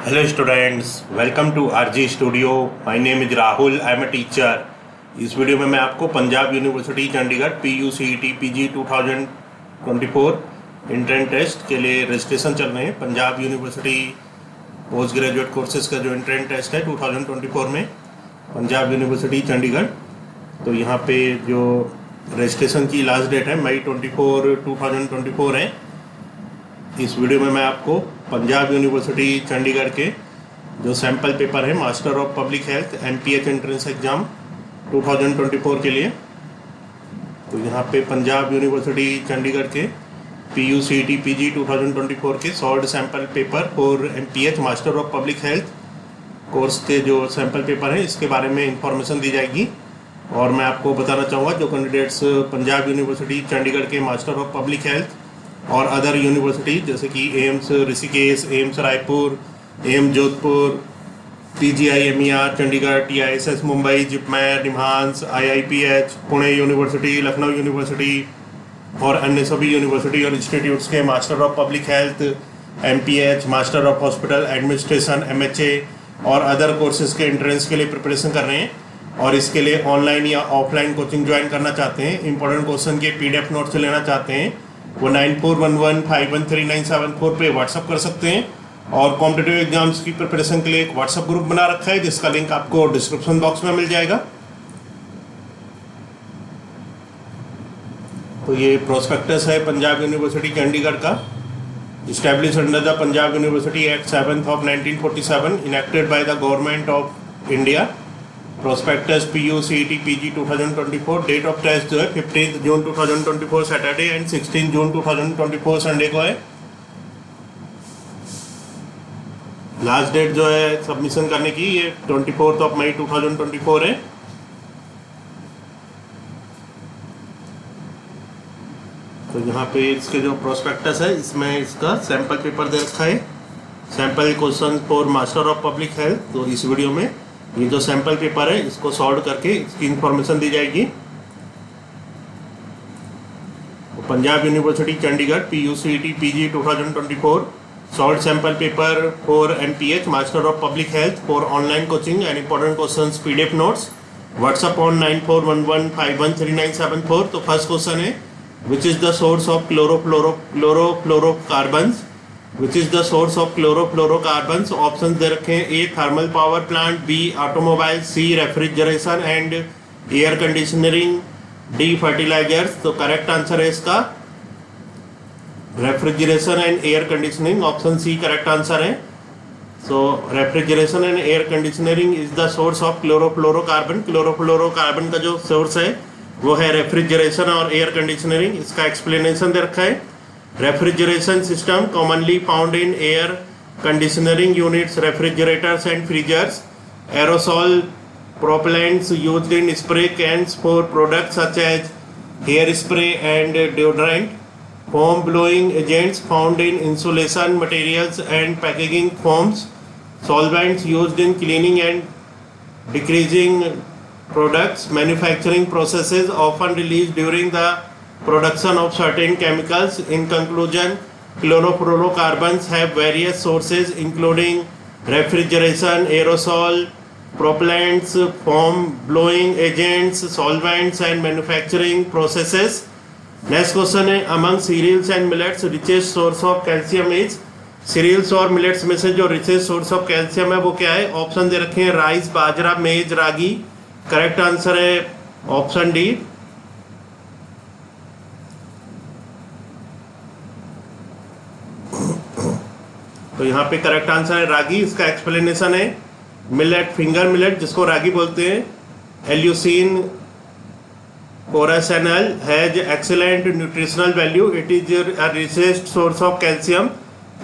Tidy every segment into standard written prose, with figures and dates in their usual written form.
Hello students, welcome to RG Studio. My name is Rahul. I am a teacher. इस video में मैं आपको Punjab university Chandigarh PUCET PG 2024 entrance test के लिए registration चल रहे हैं। Punjab university post graduate courses का जो इंट्रेंस टेस्ट है 2024 में पंजाब यूनिवर्सिटी चंडीगढ़, तो यहाँ पे जो रजिस्ट्रेशन की लास्ट डेट है मई 24 2024 है। इस वीडियो में मैं आपको पंजाब यूनिवर्सिटी चंडीगढ़ के जो सैम्पल पेपर है master of public health MPH entrance exam 2024 के लिए, तो यहाँ पे पंजाब यूनिवर्सिटी चंडीगढ़ के PUCET PG 2024 के सॉल्ड सैम्पल पेपर और MPH master of public health course के जो सैम्पल पेपर है इसके बारे में इंफॉर्मेशन दी जाएगी। और मैं आपको बताना चाहूँगा जो कैंडिडेट्स पंजाब यूनिवर्सिटी चंडीगढ़ के मास्टर ऑफ पब्लिक हेल्थ और अदर यूनिवर्सिटी जैसे कि AIIMS Rishikesh, AIIMS Raipur, AIIMS Jodhpur, PGI MER Chandigarh, TISS Mumbai, JIPMER, NIMHANS, IIPH Pune university, Lucknow university और अन्य सभी यूनिवर्सिटी और इंस्टीट्यूट्स के master of public health, MPH, master of hospital administration MHA और अदर कोर्सेज के एंट्रेंस के लिए प्रिपरेशन कर रहे हैं और इसके लिए ऑनलाइन या ऑफलाइन कोचिंग ज्वाइन करना चाहते हैं, इंपॉर्टेंट क्वेश्चन के PDF नोट्स लेना चाहते हैं, वो 9411513974 पे व्हाट्सअप कर सकते हैं। और कॉम्पिटिटिव एग्जाम्स की प्रिपरेशन के लिए एक व्हाट्सअप ग्रुप बना रखा है जिसका लिंक आपको डिस्क्रिप्शन बॉक्स में मिल जाएगा। तो ये प्रोस्पेक्टस है पंजाब यूनिवर्सिटी चंडीगढ़ का, establish under the Punjab university act 7 of 1947 enacted by the government of India. Prospectus PUCET PG 2024, date of test जो है 15 June 2024 Saturday and 16 June 2024 Sunday को है। लास्ट डेट जो है सबमिशन करने की ये 24 मई 2024 है। तो यहाँ पे इसके जो प्रोस्पेक्टस है इसमें इसका सैम्पल पेपर दे रखा है, sample question for master of public health. तो इस वीडियो में ये जो सैम्पल पेपर है इसको सॉल्व करके इसकी इंफॉर्मेशन दी जाएगी। Punjab university Chandigarh PUCET PG 2024 solve sample paper for MPH master of public health for online coaching and important questions PDF notes WhatsApp on 9411513974। तो फर्स्ट क्वेश्चन है which is the source of chlorofluorocarbons, which is the source of chlorofluorocarbons. Option दे रखे हैं A thermal power plant, B automobile, C refrigeration and air conditioning, D fertilisers. तो correct answer है इसका refrigeration and air conditioning, option C correct answer है। So refrigeration and air conditioning is the source of chlorofluorocarbon. Chlorofluorocarbon का जो source है वो है refrigeration और एयर कंडीशनरिंग। इसका एक्सप्लेनेशन दे रखा है। Refrigeration system commonly found in air conditioning units, refrigerators and freezers. Aerosol propellants used in spray cans for products such as hairspray and deodorant. Foam blowing agents found in insulation materials and packaging foams. Solvents used in cleaning and decreasing products. Manufacturing processes often released during the production of certain chemicals. In conclusion, chlorofluorocarbons have various sources including refrigeration, aerosol, propellants, foam blowing agents, solvents and manufacturing processes. Next question है among cereals and millets richest source of calcium is। cereals और millets में से जो richest source of calcium है वो क्या है? Option दे रखे हैं राइस, बाजरा, मेज, रागी। करेक्ट आंसर है ऑप्शन D। तो यहाँ पे करेक्ट आंसर है रागी। इसका एक्सप्लेनेशन है मिलेट, फिंगर मिलेट जिसको रागी बोलते हैं, Eleusine coracana has excellent nutritional value. It is a richest source of calcium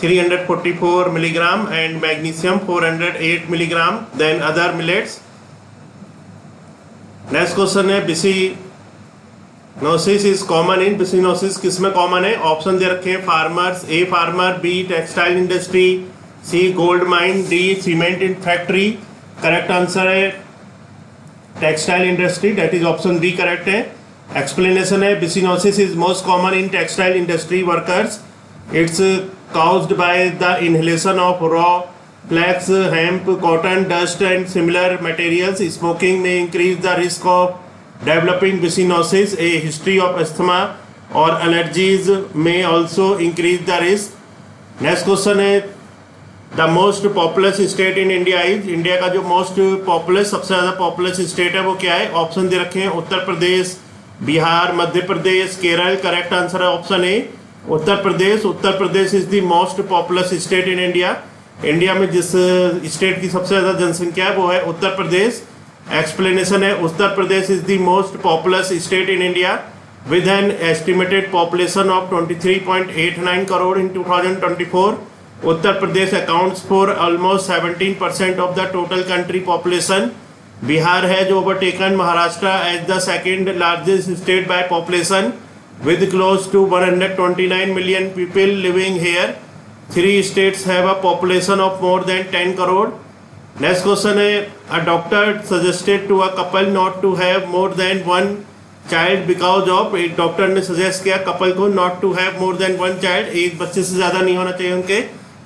344 milligram and magnesium 408 milligram than other millets. Next question है बिसिनोसिस इज कॉमन इन। बिसिनोसिस किस में common है? Option दे रखे हैं farmers, A farmer, B textile industry, C gold mine, D cement in factory. Correct answer है textile industry, that is option D correct है। Explanation है byssinosis is most common in textile industry workers. It's caused by the inhalation of raw flax, hemp, cotton, dust and similar materials. Smoking may increase the risk of developing bichinosis. A history of asthma or allergies may also increase the risk. Next question है the most populous state in India is, India का जो most populous सबसे ज़्यादा populous state है वो क्या है? Option दे रखे हैं उत्तर प्रदेश, बिहार, मध्य प्रदेश, केरल। करेक्ट आंसर है option A Uttar Pradesh. Uttar Pradesh is the most populous state in India. India में जिस स्टेट की सबसे ज़्यादा जनसंख्या है वो है उत्तर प्रदेश। एक्सप्लेनेशन है Uttar Pradesh is the most populous state in India with an estimated population of 23.89 crore in 2024. Uttar Pradesh accounts for almost 17% of the total country population. Bihar है जो overtaken Maharashtra as the second largest state by population with close to 129 million people living here. 3 states have a population of more than 10 crore. Next question है a doctor suggested to a couple not to have more than one child because of, एक doctor ने suggest किया couple को not to have more than one child, एक बच्चे से ज़्यादा नहीं होना चाहिए उनके,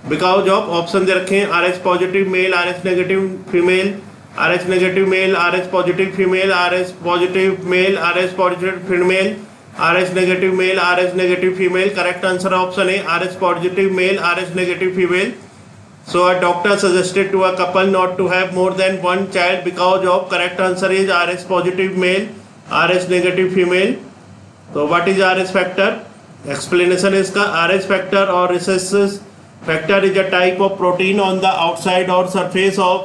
बिकॉज ऑफ ऑप्शन दे रखे हैं RH positive male, RH negative female, RH negative male, RH positive female, RH positive male, RH positive female, RH negative male, RH negative female. Correct answer option है RH positive male, RH negative female. So a doctor suggested to a couple not to have more than one child because of, correct answer is RH positive male, RH negative female. So what is RH factor? Explanation is इसका RH factor or recessive factor is a type of protein on the outside or surface of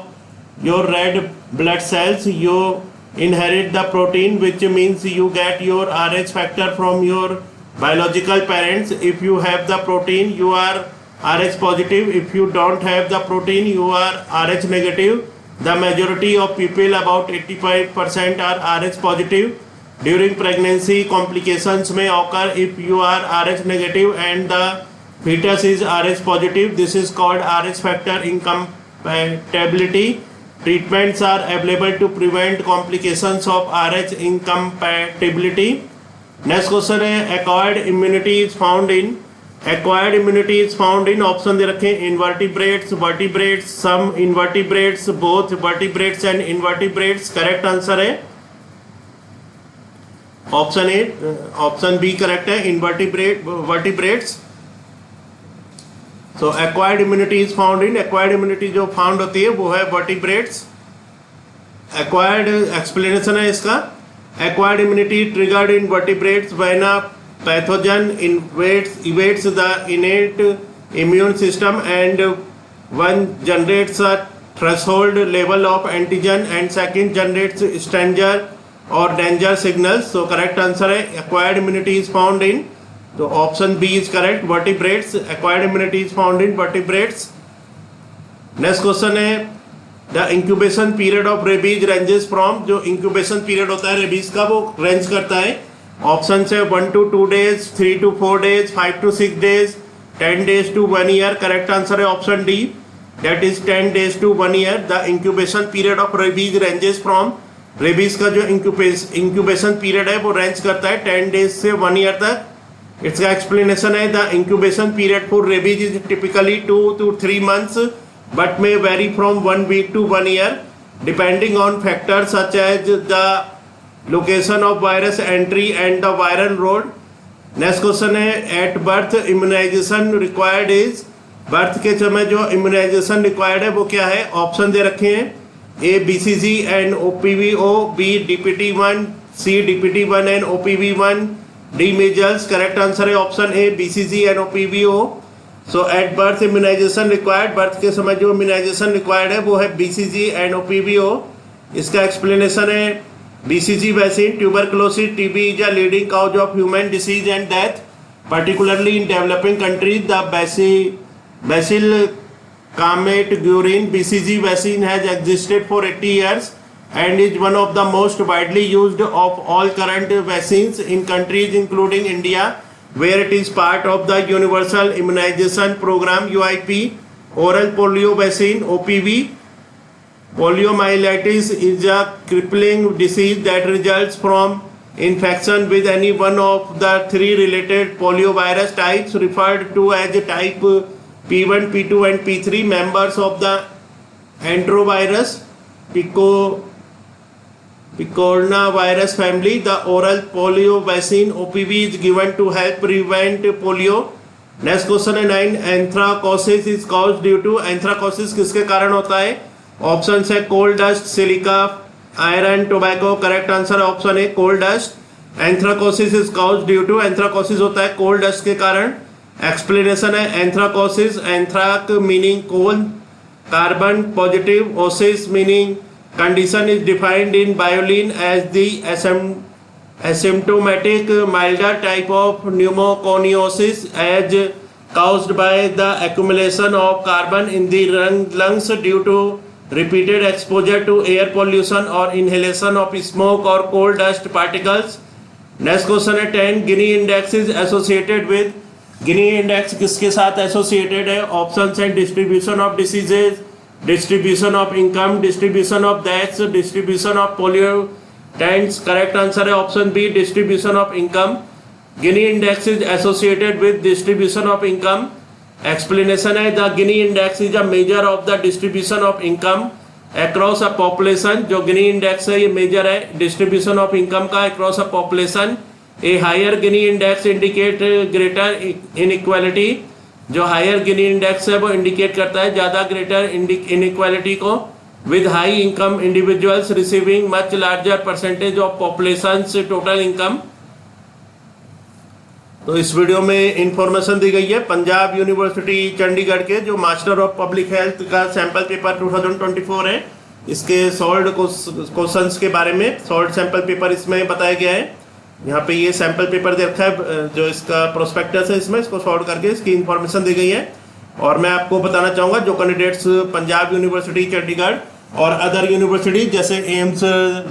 your red blood cells. You inherit the protein, which means you get your RH factor from your biological parents. If you have the protein, you are RH positive. If you don't have the protein, you are RH negative. The majority of people, about 85%, are RH positive. During pregnancy, complications may occur if you are RH negative and the fetus is RH positive. This is called RH factor incompatibility. Treatments are available to prevent complications of RH incompatibility. Next question है acquired immunity is found in option दे रखे invertebrates, vertebrates, some invertebrates, both vertebrates and invertebrates. Correct answer है option A, option B correct है, vertebrates. So acquired immunity is found in, acquired immunity जो found होती है वो है vertebrates. acquired explanation है इसका, acquired immunity triggered in vertebrates when a pathogen evades the innate immune system and one generates a threshold level of antigen and second generates stranger or danger signals. So correct answer है acquired immunity is found in, so option B is correct, vertebrates. Acquired immunity is found in vertebrates. Next question है the incubation period of rabies ranges from, जो incubation period होता है rabies का वो range करता है option से 1 to 2 days, 3 to 4 days, 5 to 6 days, 10 days to 1 year. Correct answer है option D, that is 10 days to 1 year. The incubation period of rabies ranges from, rabies का जो इंक्यूबेशन पीरियड है वो रेंज करता है 10 days से 1 year तक. इसका एक्सप्लेनेशन है the incubation period for rabies is typically 2 to 3 months but may vary from 1 week to 1 year depending on factors such as the location of virus entry and the viral load. Next question है at birth immunization required is, birth के समय जो immunization required है वो क्या है? Option दे रखे हैं A BCG and OPVO, B DPT1, C DPT1 and OPV1, D measles. Correct answer है option A BCG and OPVO. So at birth immunization required, birth के समय जो इम्यूनाइजेशन रिक्वायर्ड है वो है BCG एंड OPVO. इसका एक्सप्लेनेशन है BCG vaccine, tuberculosis, TB is a leading cause of human disease and death, particularly in developing countries. The Bacil Calmette-Guerin BCG vaccine has existed for 80 years and is one of the most widely used of all current vaccines in countries including India, where it is part of the Universal Immunization Program UIP. Oral polio vaccine OPV. Poliomyelitis is a crippling disease that results from infection with any one of the 3 related poliovirus types referred to as type P1, P2 and P3 members of the enterovirus picornavirus family. The oral polio vaccine OPV is given to help prevent polio. Next question है 9, anthracosis is caused due to, anthracosis किसके कारण होता है? Option है coal dust, silica, iron, tobacco. Correct answer है option A coal dust. Anthracosis is caused due to, anthracosis होता है coal dust के कारण। एक्सप्लेनेशन है anthracosis, anthrac meaning coal, carbon positive, osis meaning condition is defined in bioline as the asymptomatic milder type of pneumoconiosis as caused by the accumulation of carbon in the lungs due to repeated exposure to air pollution or inhalation of smoke or coal dust particles. Next question है 10, Gini index is associated with, Gini index किसके साथ associated है? Option है distribution of diseases, distribution of income, distribution of deaths, distribution of polio tens. Correct answer है option B distribution of income. Gini index is associated with distribution of income. Explanation है the Gini index is a measure of the distribution of income across a population. जो Gini index है ये measure है distribution of income का across a population. A higher Gini index indicate greater inequality. जो higher Gini index है वो indicate करता है ज़्यादा ग्रेटर इनइक्वालिटी को। with high income individuals receiving much larger percentage of population's total income। तो इस वीडियो में इंफॉर्मेशन दी गई है पंजाब यूनिवर्सिटी चंडीगढ़ के जो मास्टर ऑफ पब्लिक हेल्थ का सैंपल पेपर 2024 है, इसके सॉल्व क्वेश्चंस के बारे में सॉल्व सैंपल पेपर इसमें बताया गया है। यहाँ पे ये सैंपल पेपर दे रखा है जो इसका प्रोस्पेक्टस है, इसमें इसको सॉल्व करके इसकी इंफॉर्मेशन दी गई है। और मैं आपको बताना चाहूँगा जो कैंडिडेट्स पंजाब यूनिवर्सिटी चंडीगढ़ और अदर यूनिवर्सिटी जैसे AIIMS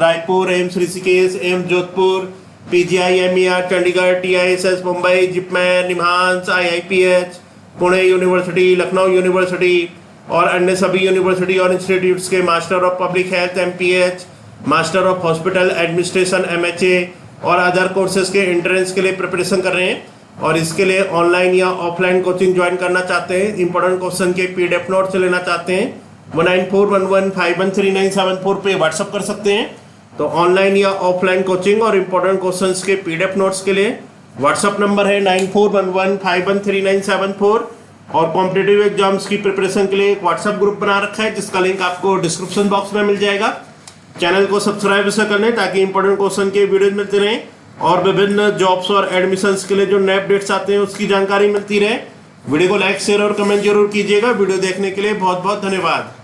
Raipur, AIIMS Rishikesh, AIIMS Jodhpur, PGI MER Chandigarh, TISS Mumbai, JIPMER, NIMHANS, IIPH Pune university, Lucknow university और अन्य सभी यूनिवर्सिटी और इंस्टीट्यूट्स के master of public health MPH, master of hospital administration MHA और अदर कोर्सेज के एंट्रेंस के लिए प्रिपरेशन कर रहे हैं और इसके लिए ऑनलाइन या ऑफलाइन कोचिंग ज्वाइन करना चाहते हैं, इंपॉर्टेंट क्वेश्चन के PDF नोट्स लेना चाहते हैं, 1941151397 पे व्हाट्सअप कर सकते हैं। तो ऑनलाइन या ऑफलाइन कोचिंग और इंपॉर्टेंट क्वेश्चंस के PDF नोट्स के लिए व्हाट्सअप नंबर है 9411513974 और कॉम्पिटिटिव एग्जाम्स की प्रिपरेशन के लिए एक व्हाट्सअप ग्रुप बना रखा है जिसका लिंक आपको डिस्क्रिप्शन बॉक्स में मिल जाएगा। चैनल को सब्सक्राइब इसे कर लें ताकि इंपॉर्टेंट क्वेश्चन के वीडियोज मिलते रहें और विभिन्न जॉब्स और एडमिशंस के लिए जो नए अपडेट्स आते हैं उसकी जानकारी मिलती रहे। वीडियो को लाइक शेयर और कमेंट जरूर कीजिएगा। वीडियो देखने के लिए बहुत बहुत धन्यवाद।